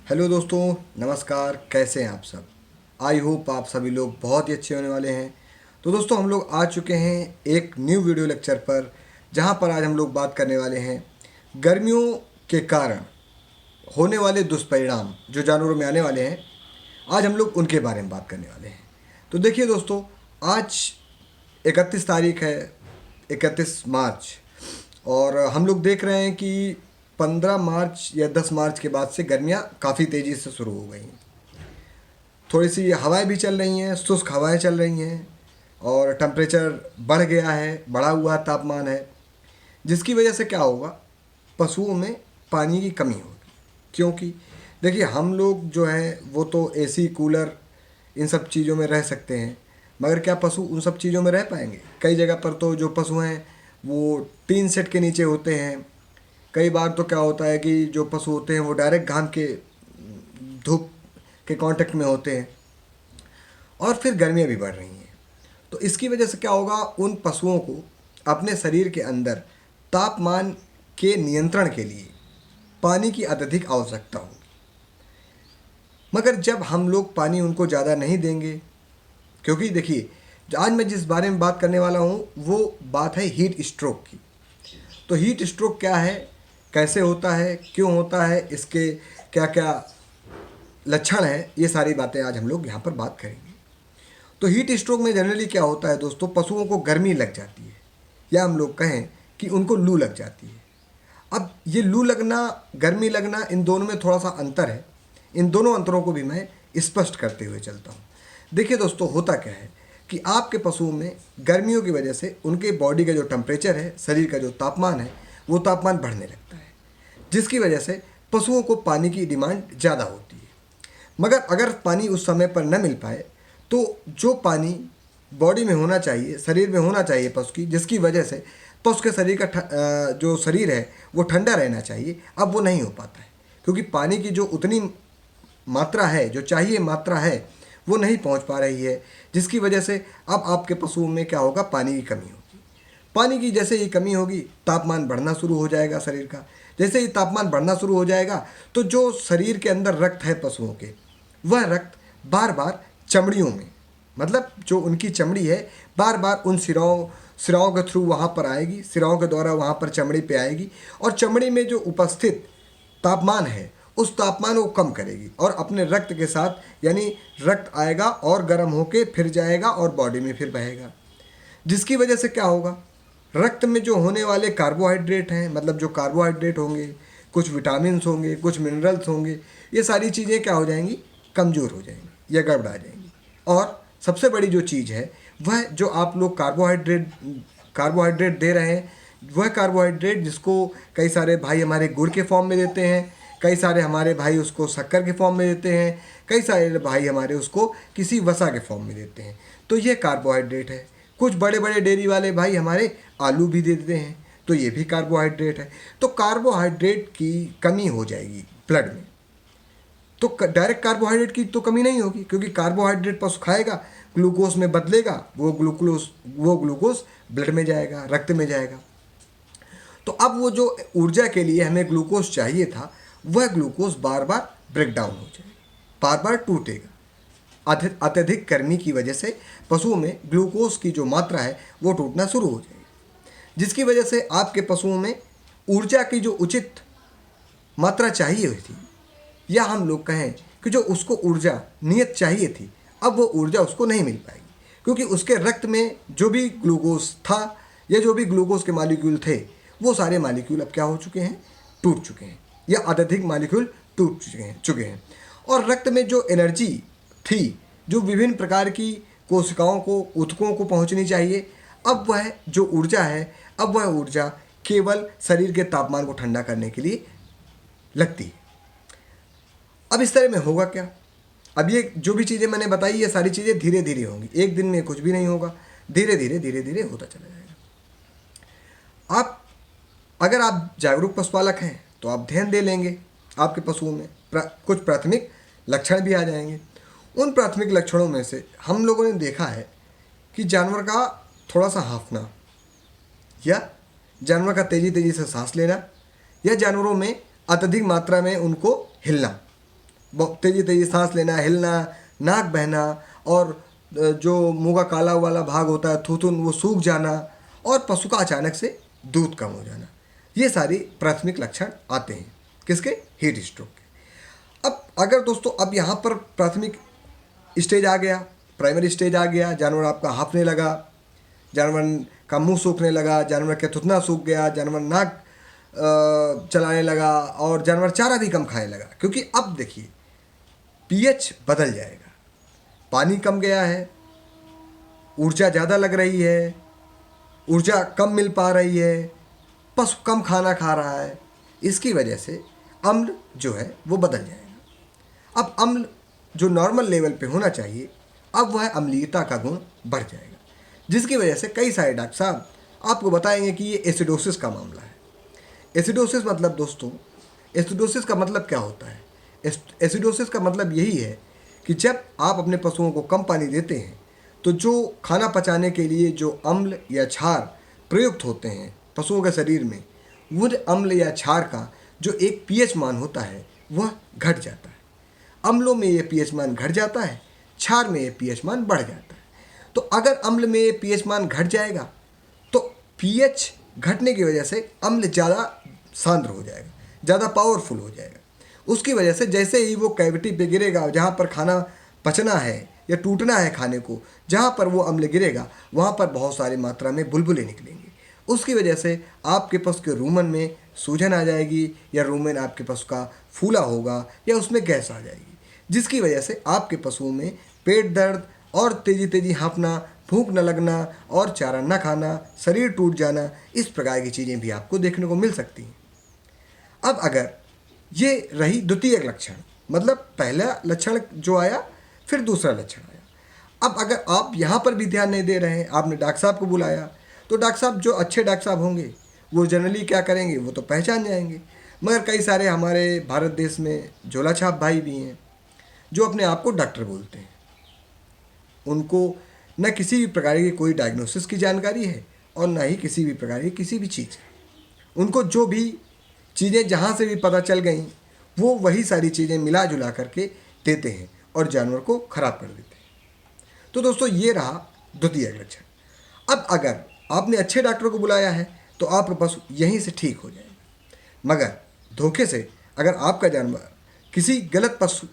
Hello दोस्तों, नमस्कार। कैसे हैं आप सब? आई होप आप सभी लोग बहुत ही अच्छे होने वाले हैं। तो दोस्तों, हम लोग आ चुके हैं एक न्यू वीडियो लेक्चर पर, जहां पर आज हम लोग बात करने वाले हैं गर्मियों के कारण होने वाले दुष्परिणाम जो जानवरों में आने वाले हैं। आज हम लोग उनके बारे में बात करने वाले हैं। तो देखिए दोस्तों, आज 31 तारीख है, 31 मार्च, और हम लोग देख रहे हैं कि 15 मार्च या 10 मार्च के बाद से गर्मियाँ काफ़ी तेज़ी से शुरू हो गई हैं। थोड़ी सी हवाएं भी चल रही हैं, शुष्क हवाएं चल रही हैं, और टेम्परेचर बढ़ गया है, बढ़ा हुआ तापमान है, जिसकी वजह से क्या होगा, पशुओं में पानी की कमी होगी। क्योंकि देखिए, हम लोग जो है वो तो एसी कूलर इन सब चीज़ों में रह सकते हैं, मगर क्या पशु उन सब चीज़ों में रह पाएंगे? कई जगह पर तो जो पशु हैं वो टीन सेट के नीचे होते हैं। कई बार तो क्या होता है कि जो पशु होते हैं वो डायरेक्ट घाम के धूप के कांटेक्ट में होते हैं, और फिर गर्मियाँ भी बढ़ रही हैं। तो इसकी वजह से क्या होगा, उन पशुओं को अपने शरीर के अंदर तापमान के नियंत्रण के लिए पानी की अत्यधिक आवश्यकता होगी। मगर जब हम लोग पानी उनको ज़्यादा नहीं देंगे, क्योंकि देखिए, आज मैं जिस बारे में बात करने वाला हूँ वो बात है हीट स्ट्रोक की। तो हीट स्ट्रोक क्या है, कैसे होता है, क्यों होता है, इसके क्या क्या लक्षण हैं, ये सारी बातें आज हम लोग यहाँ पर बात करेंगे। तो हीट स्ट्रोक में जनरली क्या होता है दोस्तों, पशुओं को गर्मी लग जाती है, या हम लोग कहें कि उनको लू लग जाती है। अब ये लू लगना, गर्मी लगना, इन दोनों में थोड़ा सा अंतर है। इन दोनों अंतरों को भी मैं स्पष्ट करते हुए चलता हूँ। देखिए दोस्तों, होता क्या है कि आपके पशुओं में गर्मियों की वजह से उनके बॉडी का जो टेम्परेचर है, शरीर का जो तापमान है, वो तापमान बढ़ने लगता है, जिसकी वजह से पशुओं को पानी की डिमांड ज़्यादा होती है। मगर अगर पानी उस समय पर न मिल पाए, तो जो पानी बॉडी में होना चाहिए, शरीर में होना चाहिए पशु की, जिसकी वजह से पशु के शरीर का जो शरीर है वो ठंडा रहना चाहिए, अब वो नहीं हो पाता है। क्योंकि पानी की जो उतनी मात्रा है, जो चाहिए मात्रा है, वो नहीं पहुंच पा रही है, जिसकी वजह से अब आपके पशुओं में क्या होगा, पानी की कमी होगी। पानी की जैसे ही कमी होगी, तापमान बढ़ना शुरू हो जाएगा शरीर का। जैसे ही तापमान बढ़ना शुरू हो जाएगा, तो जो शरीर के अंदर रक्त है पशुओं के, वह रक्त बार बार चमड़ियों में, मतलब जो उनकी चमड़ी है, बार बार उन सिराओं के थ्रू वहाँ पर आएगी, सिराओं के द्वारा वहाँ पर चमड़ी पे आएगी, और चमड़ी में जो उपस्थित तापमान है उस तापमान को कम करेगी, और अपने रक्त के साथ, यानी रक्त आएगा और गर्म होके फिर जाएगा और बॉडी में फिर बहेगा। जिसकी वजह से क्या होगा, रक्त में जो होने वाले कार्बोहाइड्रेट हैं, मतलब जो कार्बोहाइड्रेट होंगे, कुछ विटामिन्स होंगे, कुछ मिनरल्स होंगे, ये सारी चीज़ें क्या हो जाएंगी, कमज़ोर हो जाएंगी या गड़बड़ा जाएंगी। और सबसे बड़ी जो चीज़ है, वह जो आप लोग कार्बोहाइड्रेट दे रहे हैं, वह कार्बोहाइड्रेट जिसको कई सारे भाई हमारे गुड़ के फॉर्म में देते हैं, कई सारे हमारे भाई उसको शक्कर के फॉर्म में देते हैं, कई सारे भाई हमारे उसको किसी वसा के फॉर्म में देते हैं। तो ये कार्बोहाइड्रेट है। कुछ बड़े बड़े डेयरी वाले भाई हमारे आलू भी देते हैं, तो ये भी कार्बोहाइड्रेट है। तो कार्बोहाइड्रेट की कमी हो जाएगी ब्लड में। तो डायरेक्ट कार्बोहाइड्रेट की तो कमी नहीं होगी, क्योंकि कार्बोहाइड्रेट पशु खाएगा, ग्लूकोज में बदलेगा, वो ग्लूकोज ब्लड में जाएगा, रक्त में जाएगा। तो अब वो जो ऊर्जा के लिए हमें ग्लूकोज चाहिए था, वह ग्लूकोज बार बार ब्रेक डाउन हो जाएगा, बार बार टूटेगा। अत्यधिक गर्मी की वजह से पशुओं में ग्लूकोज की जो मात्रा है वो टूटना शुरू हो जाएगी, जिसकी वजह से आपके पशुओं में ऊर्जा की जो उचित मात्रा चाहिए हुई थी, या हम लोग कहें कि जो उसको ऊर्जा नियत चाहिए थी, अब वो ऊर्जा उसको नहीं मिल पाएगी, क्योंकि उसके रक्त में जो भी ग्लूकोज था या जो भी ग्लूकोज के मालिक्यूल थे, वो सारे मालिक्यूल अब क्या हो चुके हैं, टूट चुके हैं, या अत्यधिक मालिक्यूल टूट चुके हैं। और रक्त में जो एनर्जी थी, जो विभिन्न प्रकार की कोशिकाओं को, ऊतकों को पहुंचनी चाहिए, अब वह जो ऊर्जा है, अब वह ऊर्जा केवल शरीर के तापमान को ठंडा करने के लिए लगती है। अब इस तरह में होगा क्या, अब ये जो भी चीज़ें मैंने बताई, ये सारी चीज़ें धीरे धीरे होंगी, एक दिन में कुछ भी नहीं होगा, धीरे धीरे होता चला जाएगा। अगर आप जागरूक पशुपालक हैं तो आप ध्यान दे लेंगे, आपके पशुओं में कुछ प्राथमिक लक्षण भी आ जाएंगे। उन प्राथमिक लक्षणों में से हम लोगों ने देखा है कि जानवर का थोड़ा सा हाँफना, या जानवर का तेज़ी से सांस लेना, या जानवरों में अत्यधिक मात्रा में उनको हिलना, बहुत तेजी तेजी सांस लेना, हिलना, नाक बहना, और जो मुंह का काला वाला भाग होता है थूथुन वो सूख जाना, और पशु का अचानक से दूध कम हो जाना, ये सारी प्राथमिक लक्षण आते हैं किसके? हीट स्ट्रोक के। अब अगर दोस्तों अब यहाँ पर प्राथमिक स्टेज आ गया, प्राइमरी स्टेज आ गया, जानवर आपका हाँफने लगा, जानवर का मुंह सूखने लगा, जानवर का थुथना सूख गया, जानवर नाक चलाने लगा, और जानवर चारा भी कम खाने लगा, क्योंकि अब देखिए पीएच बदल जाएगा, पानी कम गया है, ऊर्जा ज़्यादा लग रही है, ऊर्जा कम मिल पा रही है, पशु कम खाना खा रहा है, इसकी वजह से अम्ल जो है वो बदल जाएगा। अब अम्ल जो नॉर्मल लेवल पे होना चाहिए, अब वह अम्लीयता का गुण बढ़ जाएगा, जिसकी वजह से कई सारे डॉक्टर साहब आपको बताएंगे कि ये एसिडोसिस का मामला है। एसिडोसिस मतलब दोस्तों, एसिडोसिस का मतलब क्या होता है? एसिडोसिस का मतलब यही है कि जब आप अपने पशुओं को कम पानी देते हैं तो जो खाना पचाने के लिए जो अम्ल या क्षार प्रयुक्त होते हैं पशुओं के शरीर में, वो अम्ल या क्षार का जो एक पीएच मान होता है वह घट जाता है। अम्लों में ये पीएच मान घट जाता है, क्षार में ये पीएच मान बढ़ जाता है। तो अगर अम्ल में ये पीएच मान घट जाएगा तो पीएच घटने की वजह से अम्ल ज़्यादा सांद्र हो जाएगा, ज़्यादा पावरफुल हो जाएगा। उसकी वजह से जैसे ही वो कैविटी पे गिरेगा, जहाँ पर खाना पचना है या टूटना है खाने को, जहाँ पर वो अम्ल गिरेगा वहाँ पर बहुत सारी मात्रा में बुलबुले निकलेंगे। उसकी वजह से आपके पशु के रूमन में सूजन आ जाएगी, या रूमन आपके पशु का फूला होगा, या उसमें गैस आ जाएगी, जिसकी वजह से आपके पशुओं में पेट दर्द और तेजी तेजी हाँफना, भूख न लगना और चारा न खाना, शरीर टूट जाना, इस प्रकार की चीज़ें भी आपको देखने को मिल सकती हैं। अब अगर ये रही द्वितीय लक्षण, मतलब पहला लक्षण जो आया फिर दूसरा लक्षण आया। अब अगर आप यहाँ पर भी ध्यान नहीं दे रहे हैं, आपने डॉक्टर साहब को बुलाया, तो डॉक्टर साहब जो अच्छे डॉक्टर साहब होंगे वो जनरली क्या करेंगे, वो तो पहचान जाएंगे। मगर कई सारे हमारे भारत देश में झोला छाप भाई भी हैं जो अपने आप को डॉक्टर बोलते हैं। उनको न किसी भी प्रकार की कोई डायग्नोसिस की जानकारी है और न ही किसी भी प्रकार की किसी भी चीज़ की। उनको जो भी चीज़ें जहाँ से भी पता चल गई वो वही सारी चीज़ें मिला जुला करके देते हैं और जानवर को खराब कर देते हैं। तो दोस्तों ये रहा द्वितीय लक्षण। अब अगर आपने अच्छे डॉक्टर को बुलाया है तो आपका पशु यहीं से ठीक हो जाएगा। मगर धोखे से अगर आपका जानवर किसी गलत पशु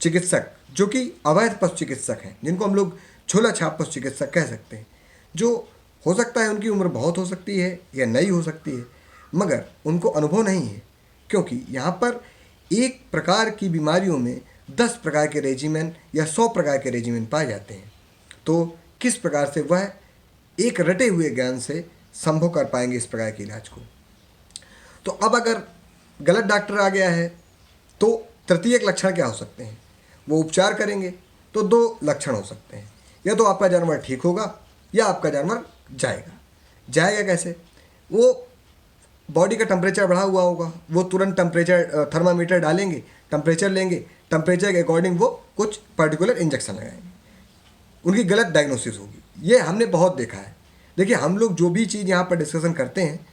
चिकित्सक, जो कि अवैध पशु चिकित्सक हैं, जिनको हम लोग झोला छाप पशु चिकित्सक कह सकते हैं, जो हो सकता है उनकी उम्र बहुत हो सकती है या नहीं हो सकती है, मगर उनको अनुभव नहीं है, क्योंकि यहाँ पर एक प्रकार की बीमारियों में 10 प्रकार के रेजिमेन या 100 प्रकार के रेजिमेन पाए जाते हैं। तो किस प्रकार से वह एक रटे हुए ज्ञान से संभव कर पाएंगे इस प्रकार के इलाज को? तो अब अगर गलत डॉक्टर आ गया है तो तृतीय लक्षण क्या हो सकते हैं? वो उपचार करेंगे तो 2 लक्षण हो सकते हैं, या तो आपका जानवर ठीक होगा या आपका जानवर जाएगा कैसे? वो बॉडी का टेम्परेचर बढ़ा हुआ होगा, वो तुरंत टेम्परेचर थर्मामीटर डालेंगे, टेम्परेचर लेंगे, टेम्परेचर के अकॉर्डिंग वो कुछ पर्टिकुलर इंजेक्शन लगाएंगे, उनकी गलत डायग्नोसिस होगी। ये हमने बहुत देखा है। देखिए, हम लोग जो भी चीज़ यहाँ पर डिस्कशन करते हैं,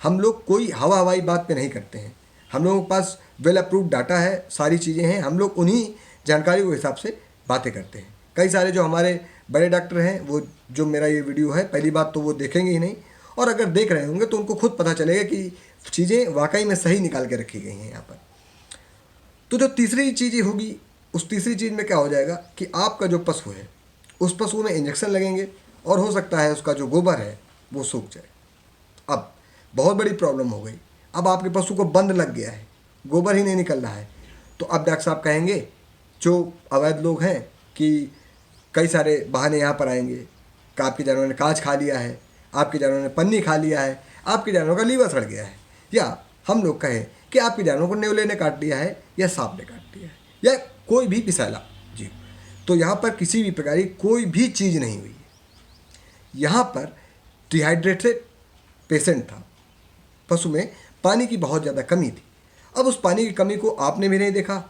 हम लोग कोई हवाई बात पे नहीं करते हैं। हम लोगों के पास वेल अप्रूव्ड डाटा है, सारी चीज़ें हैं, हम लोग उन्हीं जानकारी के हिसाब से बातें करते हैं। कई सारे जो हमारे बड़े डॉक्टर हैं वो जो मेरा ये वीडियो है पहली बात तो वो देखेंगे ही नहीं, और अगर देख रहे होंगे तो उनको खुद पता चलेगा कि चीज़ें वाकई में सही निकाल के रखी गई हैं यहाँ पर। तो जो तीसरी चीज़ होगी, उस तीसरी चीज़ में क्या हो जाएगा कि आपका जो पशु है उस पशु में इंजेक्शन लगेंगे और हो सकता है उसका जो गोबर है वो सूख जाए। अब बहुत बड़ी प्रॉब्लम हो गई, अब आपके पशु को बंद लग गया है, गोबर ही नहीं निकल रहा है। तो अब डॉक्टर साहब कहेंगे, जो अवैध लोग हैं, कि कई सारे बहाने यहाँ पर आएंगे कि आपके जानवर ने कांच खा लिया है, आपके जानवर ने पन्नी खा लिया है, आपके जानवर का लीवर सड़ गया है, या हम लोग कहें कि आपके जानवर को नेवले ने काट लिया है या सांप ने काट लिया है, या कोई भी विषैला जीव। तो यहाँ पर किसी भी प्रकार की कोई भी चीज़ नहीं हुई है। यहाँ पर डिहाइड्रेटेड पेशेंट था, पशु में पानी की बहुत ज़्यादा कमी थी। अब उस पानी की कमी को आपने भी नहीं देखा,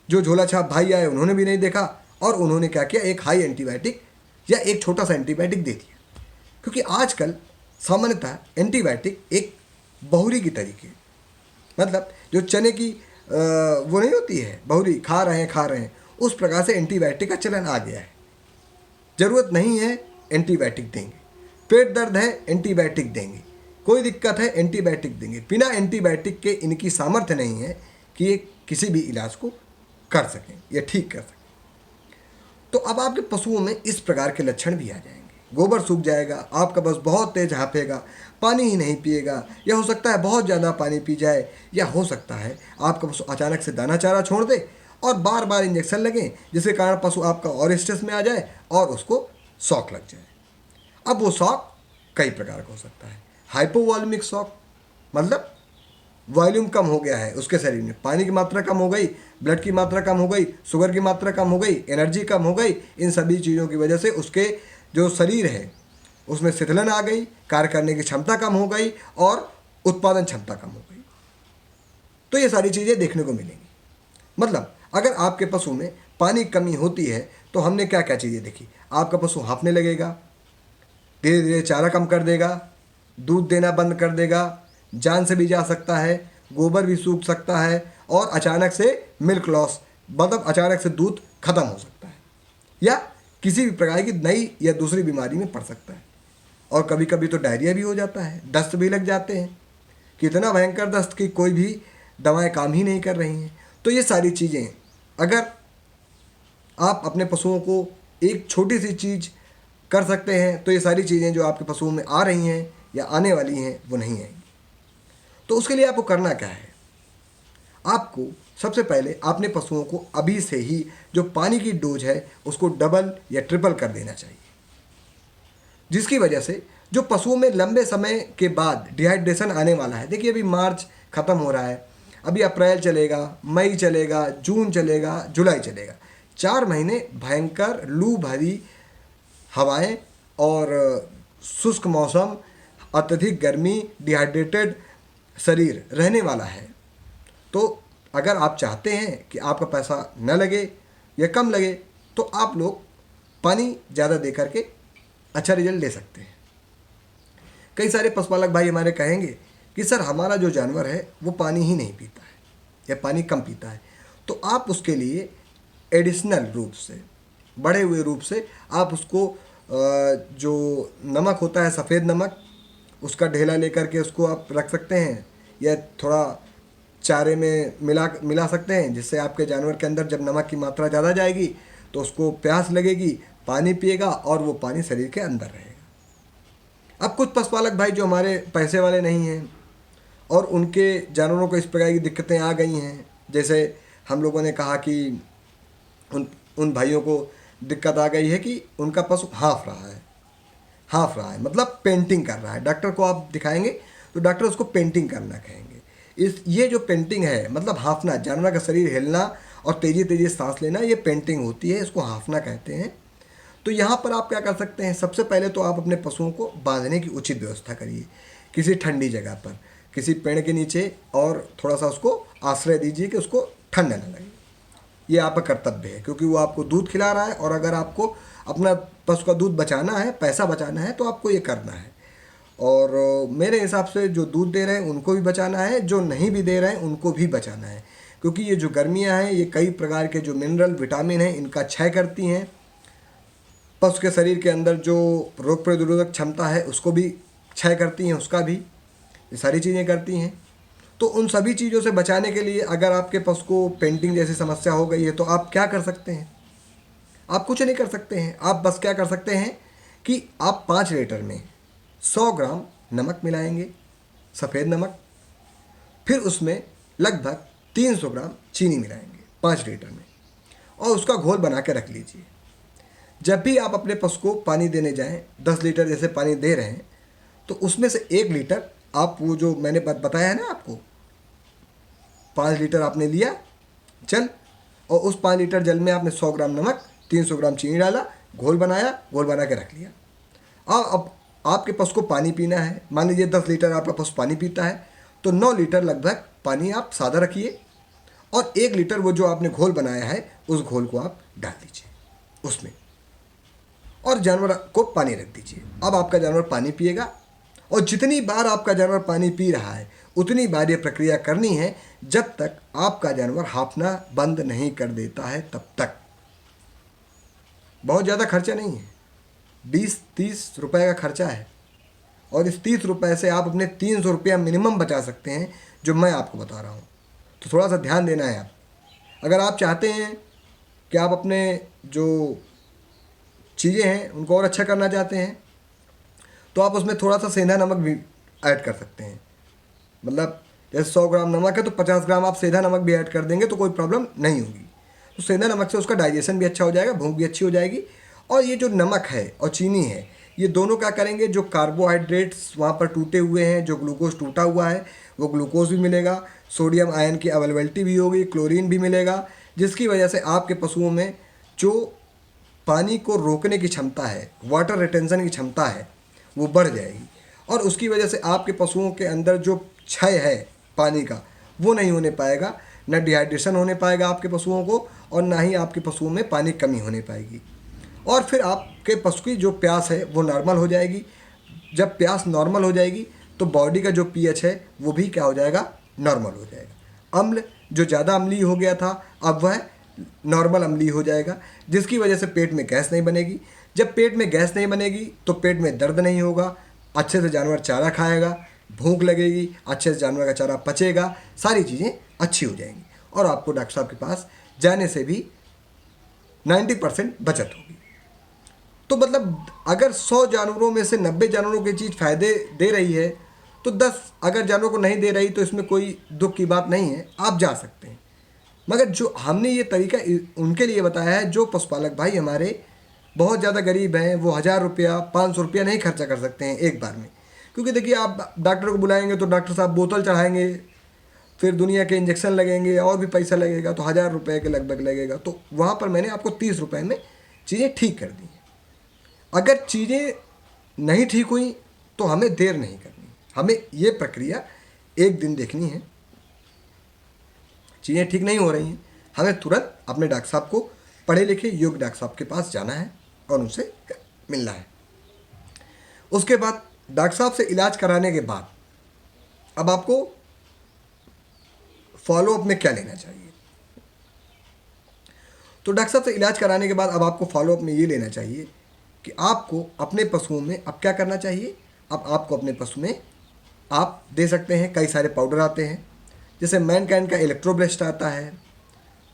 जो झोला छाप भाई आए उन्होंने भी नहीं देखा, और उन्होंने क्या किया, एक हाई एंटीबायोटिक या एक छोटा सा एंटीबायोटिक दे दिया। क्योंकि आजकल सामान्यतः एंटीबायोटिक एक बहुरी की तरीके, मतलब जो चने की वो नहीं होती है बहुरी, खा रहे हैं, उस प्रकार से एंटीबायोटिक का चलन आ गया है। ज़रूरत नहीं है एंटीबायोटिक देंगे, पेट दर्द है एंटीबायोटिक देंगे, कोई दिक्कत है एंटीबायोटिक देंगे। बिना एंटीबायोटिक के इनकी सामर्थ्य नहीं है कि ये किसी भी इलाज को कर सकें या ठीक कर सकें। तो अब आपके पशुओं में इस प्रकार के लक्षण भी आ जाएंगे। गोबर सूख जाएगा, आपका बस बहुत तेज हाँफेगा, पानी ही नहीं पिएगा, या हो सकता है बहुत ज़्यादा पानी पी जाए, या हो सकता है आपका पशु अचानक से दाना चारा छोड़ दे और बार बार इंजेक्शन लगें, जिसके कारण पशु आपका और स्ट्रेस में आ जाए और उसको शॉक लग जाए। अब वो शॉक कई प्रकार का हो सकता है। हाइपोवॉल्यूमिक शॉक, मतलब वॉल्यूम कम हो गया है उसके शरीर में, पानी की मात्रा कम हो गई, ब्लड की मात्रा कम हो गई, शुगर की मात्रा कम हो गई, एनर्जी कम हो गई। इन सभी चीज़ों की वजह से उसके जो शरीर है उसमें शिथिलन आ गई, कार्य करने की क्षमता कम हो गई और उत्पादन क्षमता कम हो गई। तो ये सारी चीज़ें देखने को मिलेंगी। मतलब अगर आपके पशु में पानी की कमी होती है तो हमने क्या क्या चीज़ें देखी। आपका पशु हाँफने लगेगा, धीरे धीरे चारा कम कर देगा, दूध देना बंद कर देगा, जान से भी जा सकता है, गोबर भी सूख सकता है, और अचानक से मिल्क लॉस, मतलब अचानक से दूध खत्म हो सकता है, या किसी भी प्रकार की नई या दूसरी बीमारी में पड़ सकता है। और कभी कभी तो डायरिया भी हो जाता है, दस्त भी लग जाते हैं, कितना भयंकर दस्त की कोई भी दवाएं काम ही नहीं कर रही हैं। तो ये सारी चीज़ें अगर आप अपने पशुओं को एक छोटी सी चीज़ कर सकते हैं तो ये सारी चीज़ें जो आपके पशुओं में आ रही हैं या आने वाली हैं वो नहीं आएंगी। तो उसके लिए आपको करना क्या है, आपको सबसे पहले अपने पशुओं को अभी से ही जो पानी की डोज है उसको डबल या ट्रिपल कर देना चाहिए, जिसकी वजह से जो पशुओं में लंबे समय के बाद डिहाइड्रेशन आने वाला है। देखिए अभी मार्च ख़त्म हो रहा है, अभी अप्रैल चलेगा, मई चलेगा, जून चलेगा, जुलाई चलेगा, 4 महीने भयंकर लू भरी हवाएं और शुष्क मौसम, अत्यधिक गर्मी, डिहाइड्रेटेड शरीर रहने वाला है। तो अगर आप चाहते हैं कि आपका पैसा न लगे या कम लगे तो आप लोग पानी ज़्यादा दे करके अच्छा रिजल्ट ले सकते हैं। कई सारे पशुपालक भाई हमारे कहेंगे कि सर हमारा जो जानवर है वो पानी ही नहीं पीता है या पानी कम पीता है, तो आप उसके लिए एडिशनल रूप से, बढ़े हुए रूप से आप उसको जो नमक होता है सफ़ेद नमक, उसका ढेला लेकर के उसको आप रख सकते हैं, या थोड़ा चारे में मिला सकते हैं, जिससे आपके जानवर के अंदर जब नमक की मात्रा ज़्यादा जाएगी तो उसको प्यास लगेगी, पानी पिएगा और वो पानी शरीर के अंदर रहेगा। अब कुछ पशुपालक भाई जो हमारे पैसे वाले नहीं हैं और उनके जानवरों को इस प्रकार की दिक्कतें आ गई हैं, जैसे हम लोगों ने कहा कि उन भाइयों को दिक्कत आ गई है कि उनका पशु हाँफ रहा है, मतलब पेंटिंग कर रहा है। डॉक्टर को आप दिखाएंगे तो डॉक्टर उसको पेंटिंग करना कहेंगे। ये जो पेंटिंग है, मतलब हाँफना, जानवर का शरीर हिलना और तेज़ी तेज़ी सांस लेना, ये पेंटिंग होती है, इसको हाँफना कहते हैं। तो यहाँ पर आप क्या कर सकते हैं, सबसे पहले तो आप अपने पशुओं को बांधने की उचित व्यवस्था करिए किसी ठंडी जगह पर, किसी पेड़ के नीचे, और थोड़ा सा उसको आश्रय दीजिए कि उसको ठंड न लगे। ये आपका कर्तव्य है, क्योंकि वो आपको दूध खिला रहा है, और अगर आपको अपना पशु का दूध बचाना है, पैसा बचाना है, तो आपको ये करना है। और मेरे हिसाब से जो दूध दे रहे हैं उनको भी बचाना है, जो नहीं भी दे रहे हैं उनको भी बचाना है, क्योंकि ये जो गर्मियां हैं ये कई प्रकार के जो मिनरल विटामिन हैं इनका क्षय करती हैं। पशु के शरीर के अंदर जो रोग प्रतिरोधक क्षमता है उसको भी क्षय करती हैं, उसका भी, ये सारी चीज़ें करती हैं। तो उन सभी चीज़ों से बचाने के लिए अगर आपके पशु को पेंटिंग जैसी समस्या हो गई है तो आप क्या कर सकते हैं, आप कुछ नहीं कर सकते हैं। आप बस क्या कर सकते हैं कि आप 5 लीटर में 100 ग्राम नमक मिलाएंगे, सफ़ेद नमक, फिर उसमें लगभग 300 ग्राम चीनी मिलाएंगे 5 लीटर में, और उसका घोल बना के रख लीजिए। जब भी आप अपने पशु को पानी देने जाएं, 10 लीटर जैसे पानी दे रहे हैं, तो उसमें से 1 लीटर आप वो जो मैंने बताया है ना आपको, 5 लीटर आपने लिया जल, और उस 5 लीटर जल में आपने 100 ग्राम नमक, 300 ग्राम चीनी डाला, घोल बनाया, घोल बना के रख लिया। अब आपके पशु को पानी पीना है, मान लीजिए 10 लीटर आपका पशु पानी पीता है, तो 9 लीटर लगभग पानी आप सादा रखिए, और 1 लीटर वो जो आपने घोल बनाया है उस घोल को आप डाल दीजिए उसमें, और जानवर को पानी रख दीजिए। अब आपका जानवर पानी पिएगा, और जितनी बार आपका जानवर पानी पी रहा है उतनी बार ये प्रक्रिया करनी है जब तक आपका जानवर हाँफना बंद नहीं कर देता है, तब तक। बहुत ज़्यादा खर्चा नहीं है, 20-30 रुपए का खर्चा है, और इस 30 रुपए से आप अपने 300 रुपया मिनिमम बचा सकते हैं, जो मैं आपको बता रहा हूँ। तो थोड़ा सा ध्यान देना है आप। अगर आप चाहते हैं कि आप अपने जो चीज़ें हैं उनको और अच्छा करना चाहते हैं, तो आप उसमें थोड़ा सा सेंधा नमक भी ऐड कर सकते हैं। मतलब जैसे 100 ग्राम नमक है तो 50 ग्राम आप सेंधा नमक भी ऐड कर देंगे तो कोई प्रॉब्लम नहीं होगी। तो सेंधा नमक से उसका डाइजेशन भी अच्छा हो जाएगा, भूख भी अच्छी हो जाएगी। और ये जो नमक है और चीनी है, ये दोनों क्या करेंगे, जो कार्बोहाइड्रेट्स वहाँ पर टूटे हुए हैं, जो ग्लूकोज टूटा हुआ है, वो ग्लूकोज भी मिलेगा, सोडियम आयन की अवेलेबिलिटी भी होगी, क्लोरीन भी मिलेगा, जिसकी वजह से आपके पशुओं में जो पानी को रोकने की क्षमता है, वाटर रिटेंशन की क्षमता है, वो बढ़ जाएगी। और उसकी वजह से आपके पशुओं के अंदर जो क्षय है पानी का, वो नहीं होने पाएगा, न डिहाइड्रेशन होने पाएगा आपके पशुओं को, और ना ही आपके पशुओं में पानी कमी होने पाएगी। और फिर आपके पशु की जो प्यास है वो नॉर्मल हो जाएगी। जब प्यास नॉर्मल हो जाएगी तो बॉडी का जो पीएच है वो भी क्या हो जाएगा, नॉर्मल हो जाएगा। अम्ल जो ज़्यादा अम्लीय हो गया था अब वह नॉर्मल अम्लीय हो जाएगा, जिसकी वजह से पेट में गैस नहीं बनेगी। जब पेट में गैस नहीं बनेगी तो पेट में दर्द नहीं होगा, अच्छे से जानवर चारा खाएगा, भूख लगेगी, अच्छे से जानवर का चारा पचेगा, सारी चीज़ें अच्छी हो जाएंगी, और आपको डॉक्टर साहब के पास जाने से भी 90% बचत होगी। तो मतलब अगर 100 जानवरों में से 90 जानवरों की चीज़ फ़ायदे दे रही है, तो 10 अगर जानवरों को नहीं दे रही तो इसमें कोई दुख की बात नहीं है, आप जा सकते हैं। मगर जो हमने ये तरीका उनके लिए बताया है जो पशुपालक भाई हमारे बहुत ज़्यादा गरीब हैं, वो 1000 रुपया 500 रुपया नहीं खर्चा कर सकते हैं एक बार में। क्योंकि देखिए, आप डॉक्टर को बुलाएंगे तो डॉक्टर साहब बोतल चढ़ाएंगे, फिर दुनिया के इंजेक्शन लगेंगे, और भी पैसा लगेगा, तो 1000 रुपये के लगभग लगेगा। तो वहाँ पर मैंने आपको 30 रुपये में चीज़ें ठीक कर दी हैं। अगर चीज़ें नहीं ठीक हुई तो हमें देर नहीं करनी, हमें ये प्रक्रिया एक दिन देखनी है। चीज़ें ठीक नहीं हो रही हैं, हमें तुरंत अपने डॉक्टर साहब को, पढ़े लिखे योग्य डॉक्टर साहब के पास जाना है और उनसे मिलना है। उसके बाद डॉक्टर साहब से इलाज कराने के बाद अब आपको फॉलोअप में क्या लेना चाहिए। तो डॉक्टर साहब से इलाज कराने के बाद अब आपको फॉलोअप में ये लेना चाहिए कि आपको अपने पशुओं में अब क्या करना चाहिए। अब आपको अपने पशु में आप दे सकते हैं, कई सारे पाउडर आते हैं, जैसे मैनकाइंड का इलेक्ट्रोब्रेस्ट आता है,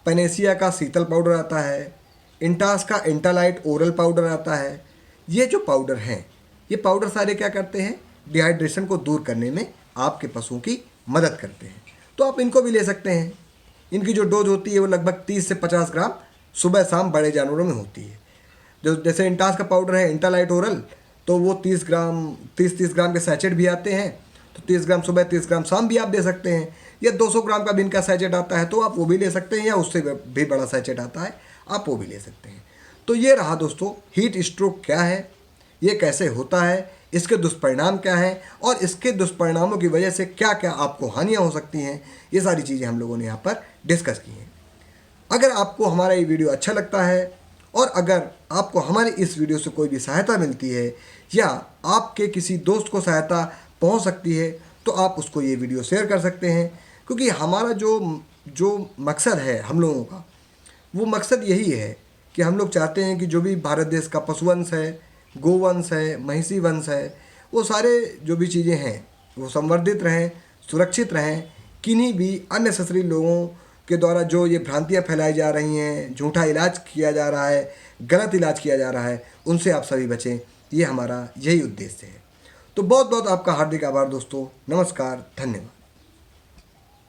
पेनेसिया का शीतल पाउडर आता है, इंटास का इंटालाइट ओरल पाउडर आता है। ये जो पाउडर हैं, ये पाउडर सारे क्या करते हैं, डिहाइड्रेशन को दूर करने में आपके पशुओं की मदद करते हैं। तो आप इनको भी ले सकते हैं। इनकी जो डोज होती है वो लगभग 30 से 50 ग्राम सुबह शाम बड़े जानवरों में होती है। जो जैसे इंटास का पाउडर है, इंटालाइट ओरल, तो वो 30 ग्राम के सैचेट भी आते हैं। तो 30 ग्राम सुबह, 30 ग्राम शाम भी आप दे सकते हैं। या 200 ग्राम का भी इनका सैचेट आता है तो आप वो भी ले सकते हैं, या उससे भी बड़ा सैचेट आता है आप वो भी ले सकते हैं। तो ये रहा दोस्तों, हीट स्ट्रोक क्या है, ये कैसे होता है, इसके दुष्परिणाम क्या हैं, और इसके दुष्परिणामों की वजह से क्या क्या आपको हानियाँ हो सकती हैं, ये सारी चीज़ें हम लोगों ने यहाँ पर डिस्कस की हैं। अगर आपको हमारा ये वीडियो अच्छा लगता है, और अगर आपको हमारी इस वीडियो से कोई भी सहायता मिलती है, या आपके किसी दोस्त को सहायता पहुंच सकती है, तो आप उसको ये वीडियो शेयर कर सकते हैं। क्योंकि हमारा जो मकसद है हम लोगों का, वो मकसद यही है कि हम लोग चाहते हैं कि जो भी भारत देश का पशुवंश है, गोवंश है, महिषी वंश है, वो सारे जो भी चीज़ें हैं वो संवर्धित रहें, सुरक्षित रहें। किन्हीं भी अननेसेसरी लोगों के द्वारा जो ये भ्रांतियाँ फैलाई जा रही हैं, झूठा इलाज किया जा रहा है, गलत इलाज किया जा रहा है, उनसे आप सभी बचें। ये हमारा यही उद्देश्य है। तो बहुत बहुत आपका हार्दिक आभार दोस्तों। नमस्कार, धन्यवाद।